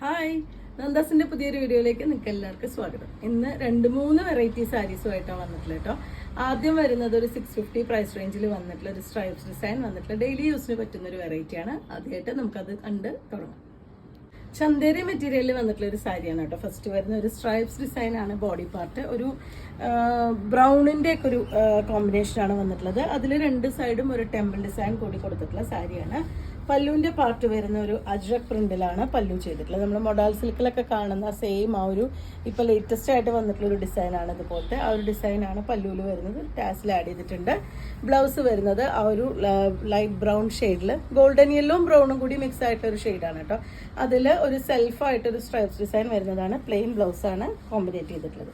Hi, നന്ദാസിന്റെ പുതിയൊരു വീഡിയോയിലേക്ക് നിങ്ങൾക്ക് എല്ലാവർക്കും സ്വാഗതം. ഇന്ന് 2-3 വെറൈറ്റി സാരീസുമായിട്ടാണ് വന്നിട്ടുള്ളത് കേട്ടോ. ആദ്യം വരുന്നത് ഒരു 650 പ്രൈസ് റേഞ്ചിൽ വന്നിട്ടുള്ള ഒരു സ്ട്രൈപ്സ് ഡിസൈൻ വന്നിട്ടുള്ള ഡെയിലി യൂസിന് പറ്റുന്ന ഒരു വെറൈറ്റിയാണ്. ആദ്യമായിട്ട് നമുക്കത് കണ്ട് തുടങ്ങാം. ചന്തേരി മെറ്റീരിയലിൽ വന്നിട്ടുള്ള ഒരു സാരിയാണ് കേട്ടോ. ഫസ്റ്റ് വരുന്ന ഒരു സ്ട്രൈപ്സ് ഡിസൈൻ ആണ്. ബോഡി പാർട്ട് ഒരു ബ്രൗണിന്റെ ഒക്കെ ഒരു കോമ്പിനേഷനാണ് വന്നിട്ടുള്ളത്. അതിൽ രണ്ട് സൈഡും ഒരു ടെമ്പിൾ ഡിസൈൻ കൂടി കൊടുത്തിട്ടുള്ള സാരിയാണ്. പല്ലുവിന്റെ പാർട്ട് വരുന്ന ഒരു അജ്രക് പ്രിന്റിലാണ് പല്ലു ചെയ്തിട്ടുള്ളത്. നമ്മൾ മൊഡാൽ സിൽക്കിലൊക്കെ കാണുന്ന സെയിം ആ ഒരു ഇപ്പൊ ലേറ്റസ്റ്റ് ആയിട്ട് വന്നിട്ടുള്ള ഒരു ഡിസൈനാണ്. ഇതുപോലത്തെ ആ ഒരു ഡിസൈനാണ് പല്ലുവിൽ വരുന്നത്. ടാസിൽ ആഡ് ചെയ്തിട്ടുണ്ട്. ബ്ലൗസ് വരുന്നത് ആ ഒരു ലൈറ്റ് ബ്രൗൺ ഷെയ്ഡിൽ ഗോൾഡൻ യെല്ലോയും ബ്രൗണും കൂടി മിക്സ് ആയിട്ടൊരു ഒരു ഷെയ്ഡാണ് കേട്ടോ. അതിൽ ഒരു സെൽഫായിട്ടൊരു സ്ട്രൈപ്സ് ഡിസൈൻ വരുന്നതാണ്. പ്ലെയിൻ ബ്ലൗസാണ് കോമ്പിനേറ്റ് ചെയ്തിട്ടുള്ളത്.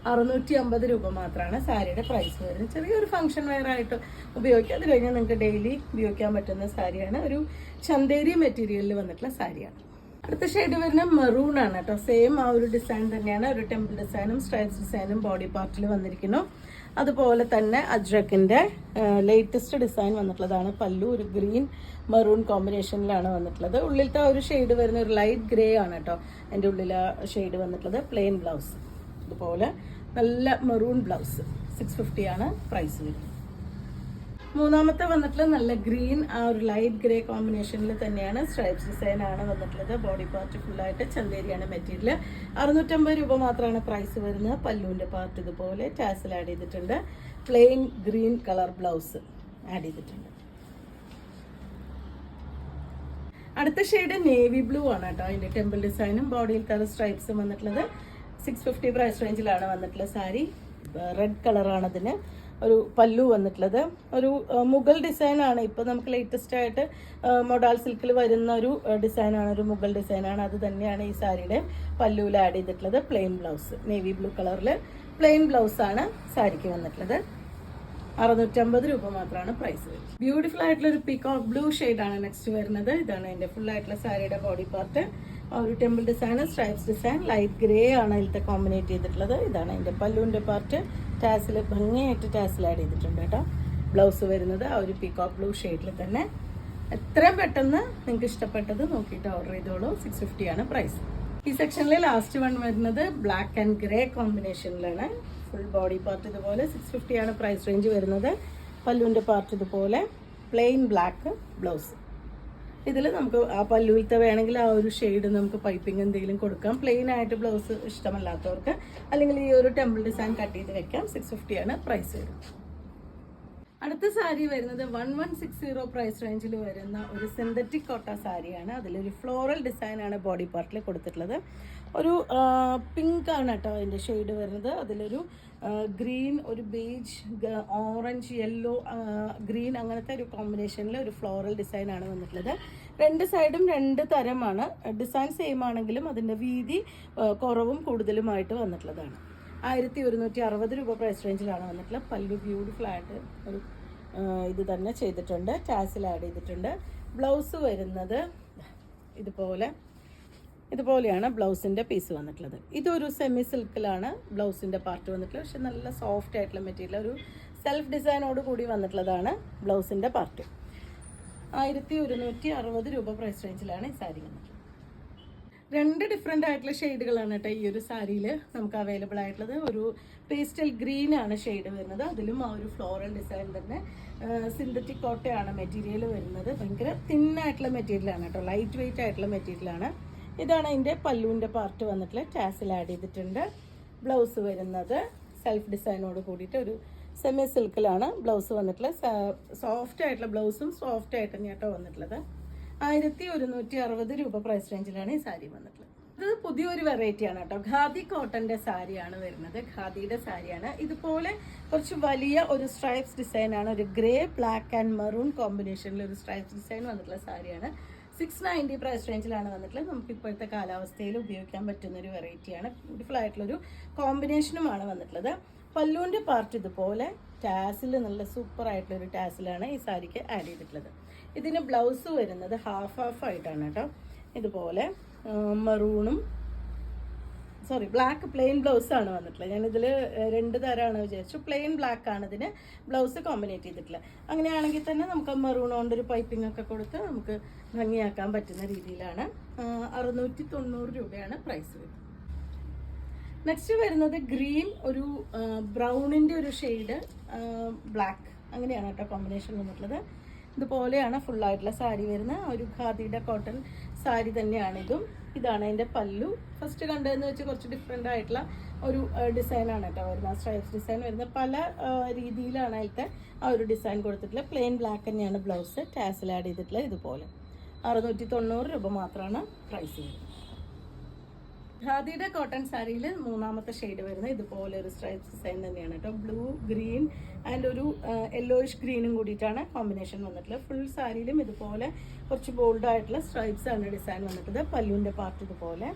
650 രൂപ മാത്രമാണ് സാരിയുടെ പ്രൈസ് വരുന്നത്. ചെറിയൊരു ഫംഗ്ഷൻ വെയർ ആയിട്ട് ഉപയോഗിക്കാം. അത് കഴിഞ്ഞാൽ നിങ്ങൾക്ക് ഡെയിലി ഉപയോഗിക്കാൻ പറ്റുന്ന സാരിയാണ്. ഒരു ചന്തേരി മെറ്റീരിയലിൽ വന്നിട്ടുള്ള സാരിയാണ്. അടുത്ത ഷെയ്ഡ് വരുന്ന മെറൂൺ ആണ് കേട്ടോ. സെയിം ആ ഒരു ഡിസൈൻ തന്നെയാണ്. ഒരു ടെമ്പിൾ ഡിസൈനും സ്ട്രൈപ്സ് ഡിസൈനും ബോഡി പാർട്ടിൽ വന്നിരിക്കുന്നു. അതുപോലെ തന്നെ അജ്രക്കിന്റെ ലേറ്റസ്റ്റ് ഡിസൈൻ വന്നിട്ടുള്ളതാണ്. പല്ലു ഒരു ഗ്രീൻ മെറൂൺ കോമ്പിനേഷനിലാണ് വന്നിട്ടുള്ളത്. ഉള്ളിലത്തെ ഒരു ഷെയ്ഡ് വരുന്ന ഒരു ലൈറ്റ് ഗ്രേ ആണ് കേട്ടോ. അതിൻ്റെ ഉള്ളിലെ ഷെയ്ഡ് വന്നിട്ടുള്ളത്. പ്ലെയിൻ ബ്ലൗസ് ഇതുപോലെ നല്ല മെറൂൺ ബ്ലൗസ്. 650 ആണ് പ്രൈസ് വരുന്നത്. മൂന്നാമത്തെ വന്നിട്ടുള്ളത് നല്ല ഗ്രീൻ ആ ഒരു ലൈറ്റ് ഗ്രേ കോമ്പിനേഷനിൽ തന്നെയാണ്. സ്ട്രൈപ്സ് ഡിസൈൻ ആണ് വന്നിട്ടുള്ളത്. ബോഡി പാർട്ട് ഫുള്ളായിട്ട് ചന്തേരിയാണ് മെറ്റീരിയൽ. 650 രൂപ മാത്രമാണ് പ്രൈസ് വരുന്നത്. പല്ലുവിന്റെ പാർട്ട് ഇതുപോലെ ടാസൽ ആഡ് ചെയ്തിട്ടുണ്ട്. Plain green colour blouse add ചെയ്തിട്ടുണ്ട്. അടുത്ത ഷെയ്ഡ് നേവി ബ്ലൂ ആണ് കേട്ടോ. അതിന്റെ ടെമ്പിൾ ഡിസൈനും ബോഡിയിൽ തല സ്ട്രൈപ്സും വന്നിട്ടുള്ളത്. 650 പ്രൈസ് റേഞ്ചിലാണ് വന്നിട്ടുള്ള സാരി. റെഡ് കളറാണ് അതിന് ഒരു പല്ലു വന്നിട്ടുള്ളത്. ഒരു മുഗൾ ഡിസൈനാണ്. ഇപ്പോൾ നമുക്ക് ലേറ്റസ്റ്റ് ആയിട്ട് മൊഡാൽ സിൽക്കിൽ വരുന്ന ഒരു ഡിസൈനാണ്. ഒരു മുഗൾ ഡിസൈനാണ്. അത് തന്നെയാണ് ഈ സാരിയുടെ പല്ലുവിൽ ആഡ് ചെയ്തിട്ടുള്ളത്. പ്ലെയിൻ ബ്ലൗസ് നേവി ബ്ലൂ കളറിൽ പ്ലെയിൻ ബ്ലൗസാണ് സാരിക്ക് വന്നിട്ടുള്ളത്. 650 രൂപ മാത്രമാണ് പ്രൈസ് വരുന്നത്. ബ്യൂട്ടിഫുൾ ആയിട്ടുള്ള ഒരു പീകോക്ക് ബ്ലൂ ഷെയ്ഡാണ് നെക്സ്റ്റ് വരുന്നത്. ഇതാണ് അതിന്റെ ഫുൾ ആയിട്ടുള്ള സാരിയുടെ ബോഡി പാർട്ട്. ഒരു temple design stripes design light grey ആണ് ഇതിലത്തെ കോമ്പിനേറ്റ് ചെയ്തിട്ടുള്ളത്. ഇതാണ് അതിന്റെ പല്ലുവിന്റെ പാർട്ട്. ടാസിൽ ഭംഗിയായിട്ട് ടാസിൽ ആഡ് ചെയ്തിട്ടുണ്ട് കേട്ടോ. ബ്ലൗസ് വരുന്നത് ആ ഒരു പീകോക്ക് ബ്ലൂ ഷെയ്ഡിൽ തന്നെ. എത്രയും പെട്ടെന്ന് നിങ്ങൾക്ക് ഇഷ്ടപ്പെട്ടത് നോക്കിയിട്ട് ഓർഡർ ചെയ്തോളൂ. 650 ആണ് പ്രൈസ്. ഈ സെക്ഷനിൽ ലാസ്റ്റ് വൺ വരുന്നത് ബ്ലാക്ക് ആൻഡ് ഗ്രേ കോമ്പിനേഷനിലാണ്. ഫുൾ ബോഡി പാർട്ട് ഇതുപോലെ 650 ആണ് പ്രൈസ് റേഞ്ച് വരുന്നത്. പല്ലുവിന്റെ പാർട്ട് ഇതുപോലെ പ്ലെയിൻ ബ്ലാക്ക് ബ്ലൗസ്. ഇതിൽ നമുക്ക് ആ പല്ലുവിലത്തെ വേണമെങ്കിൽ ആ ഒരു ഷെയ്ഡ് നമുക്ക് പൈപ്പിംഗ് എന്തെങ്കിലും കൊടുക്കാം. പ്ലെയിൻ ആയിട്ട് ബ്ലൗസ് ഇഷ്ടമല്ലാത്തവർക്ക് അല്ലെങ്കിൽ ഈ ഒരു ടെമ്പിൾ ഡിസൈൻ കട്ട് ചെയ്ത് വെക്കാം. 650 ആണ് പ്രൈസ് വരുന്നത്. അടുത്ത സാരി വരുന്നത് 1160 പ്രൈസ് റേഞ്ചിൽ വരുന്ന ഒരു സിന്തറ്റിക് കോട്ട സാരിയാണ്. അതിലൊരു ഫ്ലോറൽ ഡിസൈൻ ആണ് ബോഡി പാർട്ടിൽ കൊടുത്തിട്ടുള്ളത്. ഒരു പിങ്ക് ആണ് കേട്ടോ അതിൻ്റെ ഷെയ്ഡ് വരുന്നത്. അതിലൊരു ഗ്രീൻ, ഒരു ബേജ്, ഓറഞ്ച്, യെല്ലോ, ഗ്രീൻ അങ്ങനത്തെ ഒരു കോമ്പിനേഷനിൽ ഒരു ഫ്ലോറൽ ഡിസൈൻ ആണ് വന്നിട്ടുള്ളത്. രണ്ട് സൈഡും രണ്ട് തരമാണ്. ഡിസൈൻ സെയിം ആണെങ്കിലും അതിൻ്റെ വീതി കുറവും കൂടുതലുമായിട്ട് വന്നിട്ടുള്ളതാണ്. 1160 രൂപ പ്രൈസ് റേഞ്ചിലാണ് വന്നിട്ടുള്ളത്. പല്ലു ബ്യൂട്ടിഫുൾ ആയിട്ട് ഒരു ഇത് തന്നെ ചെയ്തിട്ടുണ്ട്. ടാസിൽ ആഡ് ചെയ്തിട്ടുണ്ട്. ബ്ലൗസ് വരുന്നത് ഇതുപോലെയാണ് ബ്ലൗസിൻ്റെ പീസ് വന്നിട്ടുള്ളത്. ഇതൊരു സെമി സിൽക്കിലാണ് ബ്ലൗസിൻ്റെ പാർട്ട് വന്നിട്ടുള്ളത്. പക്ഷെ നല്ല സോഫ്റ്റ് ആയിട്ടുള്ള മെറ്റീരിയൽ, ഒരു സെൽഫ് ഡിസൈനോട് കൂടി വന്നിട്ടുള്ളതാണ് ബ്ലൗസിൻ്റെ പാർട്ട്. 1160 രൂപ പ്രൈസ് റേഞ്ചിലാണ് ഈ സാരി വന്നിട്ടുള്ളത്. രണ്ട് ഡിഫറെൻ്റ് ആയിട്ടുള്ള ഷെയ്ഡുകളാണ് കേട്ടോ ഈ ഒരു സാരിയിൽ നമുക്ക് അവൈലബിൾ ആയിട്ടുള്ളത്. ഒരു പേസ്റ്റൽ ഗ്രീൻ ആണ് ഷെയ്ഡ് വരുന്നത്. അതിലും ആ ഒരു ഫ്ലോറൽ ഡിസൈൻ തന്നെ. സിന്തറ്റിക് കോട്ടയാണ് മെറ്റീരിയൽ വരുന്നത്. ഭയങ്കര തിന്നായിട്ടുള്ള മെറ്റീരിയലാണ് കേട്ടോ. ലൈറ്റ് വെയിറ്റ് ആയിട്ടുള്ള മെറ്റീരിയലാണ്. ഇതാണ് അതിൻ്റെ പല്ലുവിൻ്റെ പാർട്ട് വന്നിട്ടുള്ള ടാസിൽ ആഡ് ചെയ്തിട്ടുണ്ട്. ബ്ലൗസ് വരുന്നത് സെൽഫ് ഡിസൈനോട് കൂടിയിട്ട് ഒരു സെമി സിൽക്കിലാണ് ബ്ലൗസ് വന്നിട്ടുള്ളത്. സോഫ്റ്റ് ആയിട്ടുള്ള ബ്ലൗസും സോഫ്റ്റ് ആയിട്ട് തന്നെ കേട്ടോ വന്നിട്ടുള്ളത്. 1160 രൂപ പ്രൈസ് റേഞ്ചിലാണ് ഈ സാരി വന്നിട്ടുള്ളത്. ഇത് പുതിയൊരു വെറൈറ്റിയാണ് കേട്ടോ. ഖാദി കോട്ടന്റെ സാരിയാണ് വരുന്നത്. ഖാദിയുടെ സാരിയാണ്. ഇതുപോലെ കുറച്ച് വലിയ ഒരു സ്ട്രൈപ്സ് ഡിസൈനാണ്. ഒരു ഗ്രേ, ബ്ലാക്ക് ആൻഡ് മെറൂൺ കോമ്പിനേഷനിൽ ഒരു സ്ട്രൈപ്സ് ഡിസൈൻ വന്നിട്ടുള്ള സാരിയാണ്. 690 പ്രൈസ് റേഞ്ചിലാണ് വന്നിട്ടുള്ളത്. നമുക്ക് ഇപ്പോഴത്തെ കാലാവസ്ഥയിൽ ഉപയോഗിക്കാൻ പറ്റുന്ന ഒരു വെറൈറ്റിയാണ്. ബ്യൂട്ടിഫുൾ ആയിട്ടുള്ളൊരു കോമ്പിനേഷനുമാണ് വന്നിട്ടുള്ളത്. പല്ലുവിൻ്റെ പാർട്ട് ഇതുപോലെ ടാസിൽ നല്ല സൂപ്പർ ആയിട്ടുള്ളൊരു ടാസിലാണ് ഈ സാരിക്ക് ആഡ് ചെയ്തിട്ടുള്ളത്. ഇതിന് ബ്ലൗസ് വരുന്നത് ഹാഫ് ആയിട്ടാണ് കേട്ടോ. ഇതുപോലെ മെറൂണും സോറി ബ്ലാക്ക് പ്ലെയിൻ ബ്ലൗസ് ആണ് വന്നിട്ടുള്ളത്. ഞാനിതിൽ 2 തരമാണ് വിചാരിച്ചു. പ്ലെയിൻ ബ്ലാക്ക് ആണ് ഇതിന് ബ്ലൗസ് കോമ്പിനേറ്റ് ചെയ്തിട്ടുള്ളത്. അങ്ങനെയാണെങ്കിൽ തന്നെ നമുക്ക് മെറൂൺ കൊണ്ട് ഒരു പൈപ്പിംഗ് ഒക്കെ കൊടുത്ത് നമുക്ക് ഭംഗിയാക്കാൻ പറ്റുന്ന രീതിയിലാണ്. 690 രൂപയാണ് പ്രൈസ് വരുന്നത്. നെക്സ്റ്റ് വരുന്നത് ഗ്രീൻ, ഒരു ബ്രൗണിൻ്റെ ഒരു ഷെയ്ഡ്, ബ്ലാക്ക്, അങ്ങനെയാണ് കേട്ടോ കോമ്പിനേഷൻ വന്നിട്ടുള്ളത്. ഇതുപോലെയാണ് ഫുള്ളായിട്ടുള്ള സാരി വരുന്നത്. ഒരു ഖാദിയുടെ കോട്ടൺ സാരി തന്നെയാണ് ഇതും. ഇതാണ് അതിൻ്റെ പല്ലു. ഫസ്റ്റ് കണ്ടതെന്ന് വെച്ച് കുറച്ച് ഡിഫറെൻ്റ് ആയിട്ടുള്ള ഒരു ഡിസൈനാണ് കേട്ടോ വരുന്നത്. സ്ട്രൈപ്സ് ഡിസൈൻ വരുന്നത്. പല രീതിയിലാണ് അതിലത്തെ ആ ഒരു ഡിസൈൻ കൊടുത്തിട്ടുള്ളത്. പ്ലെയിൻ ബ്ലാക്ക് തന്നെയാണ് ബ്ലൗസ്. ടാസിൽ ആഡ് ചെയ്തിട്ടുള്ളത്. ഇതുപോലെ 690 രൂപ മാത്രമാണ് പ്രൈസ് വരുന്നത്. ഖാദിയുടെ കോട്ടൺ സാരിയിൽ 3ാമത്തെ ഷെയ്ഡ് വരുന്നത് ഇതുപോലെ ഒരു സ്ട്രൈപ്സ് ഡിസൈൻ തന്നെയാണ് കേട്ടോ. ബ്ലൂ, ഗ്രീൻ ആൻഡ് ഒരു യെല്ലോയിഷ് ഗ്രീനും കൂടിയിട്ടാണ് കോമ്പിനേഷൻ വന്നിട്ടുള്ളത്. ഫുൾ സാരിയിലും ഇതുപോലെ കുറച്ച് ബോൾഡ് ആയിട്ടുള്ള സ്ട്രൈപ്സ് ആണ് ഡിസൈൻ വന്നിട്ടുള്ളത്. പല്ലുവിൻ്റെ പാർട്ട് ഇതുപോലെ.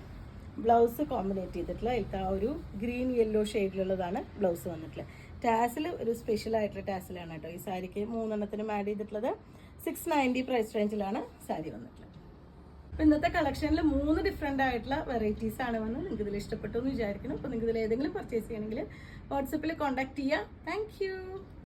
ബ്ലൗസ് കോമ്പിനേറ്റ് ചെയ്തിട്ടുള്ള ആ ഒരു ഗ്രീൻ യെല്ലോ ഷെയ്ഡിലുള്ളതാണ് ബ്ലൗസ് വന്നിട്ടുള്ളത്. ടാസിൽ ഒരു സ്പെഷ്യൽ ആയിട്ടുള്ള ടാസിലാണ് കേട്ടോ ഈ സാരിക്ക് 3 ആഡ് ചെയ്തിട്ടുള്ളത്. 690 പ്രൈസ് റേഞ്ചിലാണ് സാരി വന്നിട്ടുള്ളത്. അപ്പോൾ ഇന്നത്തെ കളക്ഷനിൽ 3 ഡിഫറെൻ്റ് ആയിട്ടുള്ള വെറൈറ്റീസ് ആണ് വന്നത്. നിങ്ങൾക്ക് ഇതിൽ ഇഷ്ടപ്പെട്ടു എന്ന് വിചാരിക്കുന്നു. അപ്പോൾ നിങ്ങൾക്ക് ഇതിൽ ഏതെങ്കിലും പർച്ചേസ് ചെയ്യണമെങ്കിൽ വാട്സപ്പിൽ കോൺടാക്ട് ചെയ്യുക. താങ്ക്